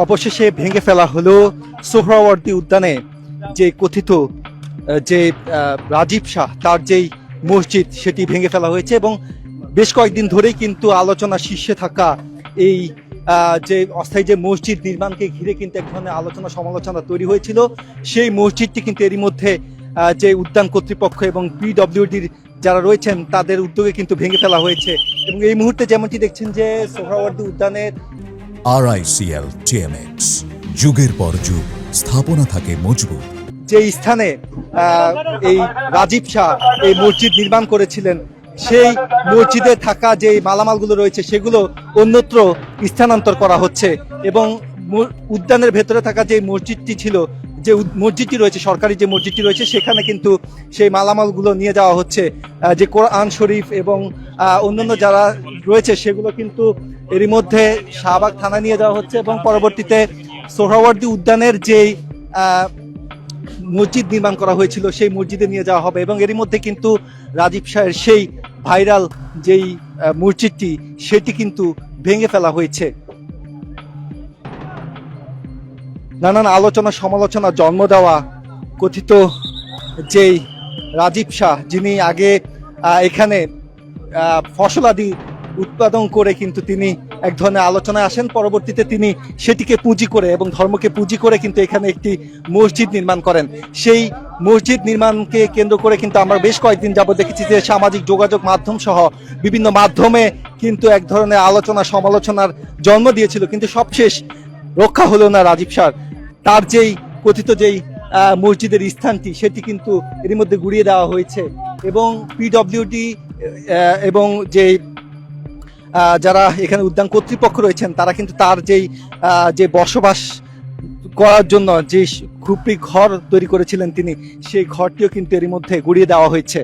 অবশেষে ভেঙে ফেলা হলো সোহরাওয়ার্দী উদ্যানে যে কথিত যে রাজীব শাহ তার যেই মসজিদ সেটি ভেঙে ফেলা হয়েছে এবং বেশ কয়েকদিন ধরেই কিন্তু আলোচনা শীর্ষে থাকা এই যে অস্থায়ী যে মসজিদ নির্মাণকে ঘিরে কিন্তু এক ধরনের আলোচনা সমালোচনা তৈরি হয়েছিল। সেই মসজিদটি কিন্তু এরই মধ্যে যে উদ্যান কর্তৃপক্ষ এবং পিডব্লিউডির যারা রয়েছেন তাদের উদ্যোগে কিন্তু ভেঙে ফেলা হয়েছে এবং এই মুহূর্তে যেমনটি দেখছেন যে সোহরাওয়ার্দী উদ্যানের RICL TMX যুগের পর যুগ স্থাপনা থাকে মজবুত। যে স্থানে এই রাজীব শাহ এই মসজিদ নির্মাণ করেছিলেন সেই মসজিদে থাকা যে মালামালগুলো রয়েছে সেগুলো অন্যত্র স্থানান্তর করা হচ্ছে এবং উদ্যানের ভেতরে থাকা যে মসজিদটি ছিল, যে মসজিদটি রয়েছে, সরকারি যে মসজিদটি রয়েছে সেখানে কিন্তু সেই মালামালগুলো নিয়ে যাওয়া হচ্ছে। যে কোরআন শরীফ এবং অন্যান্য যারা রয়েছে সেগুলো কিন্তু এরই মধ্যে শাহবাগ থানায় নিয়ে যাওয়া হচ্ছে এবং পরবর্তীতে সোহরাওয়ার্দী উদ্যানের যেই মসজিদ নির্মাণ করা হয়েছিল সেই মসজিদে নিয়ে যাওয়া হবে এবং এরই মধ্যে কিন্তু রাজীব শাহের সেই ভাইরাল যেই মসজিদটি সেটি কিন্তু ভেঙে ফেলা হয়েছে। নানান আলোচনা সমালোচনা জন্ম দেওয়া কথিত যেই রাজীব শাহ, যিনি আগে এখানে ফসলাদি উৎপাদন করে কিন্তু তিনি এক ধরনের আলোচনায় আসেন, পরবর্তীতে তিনি সেটিকে পুঁজি করে এবং ধর্মকে পুঁজি করে কিন্তু এখানে একটি মসজিদ নির্মাণ করেন। সেই মসজিদ নির্মাণকে কেন্দ্র করে কিন্তু আমরা বেশ কয়েকদিন যাবত দেখেছি যে সামাজিক যোগাযোগ মাধ্যম সহ বিভিন্ন মাধ্যমে কিন্তু এক ধরনের আলোচনা সমালোচনার জন্ম দিয়েছিল, কিন্তু সবশেষ রক্ষা হলো না রাজীব শাহ। তার যেই কথিত যেই মসজিদের স্থানটি সেটি কিন্তু এর মধ্যে গুড়িয়ে দেওয়া হয়েছে এবং পিডব্লিউডি এবং যেই যারা এখানে উদ্যান কর্তৃপক্ষ রয়েছেন তারা কিন্তু তার যেই যে বসবাস করার জন্য যে খুপড়ি ঘর তৈরি করেছিলেন তিনি, সেই ঘরটিও কিন্তু এর মধ্যে গুড়িয়ে দেওয়া হয়েছে।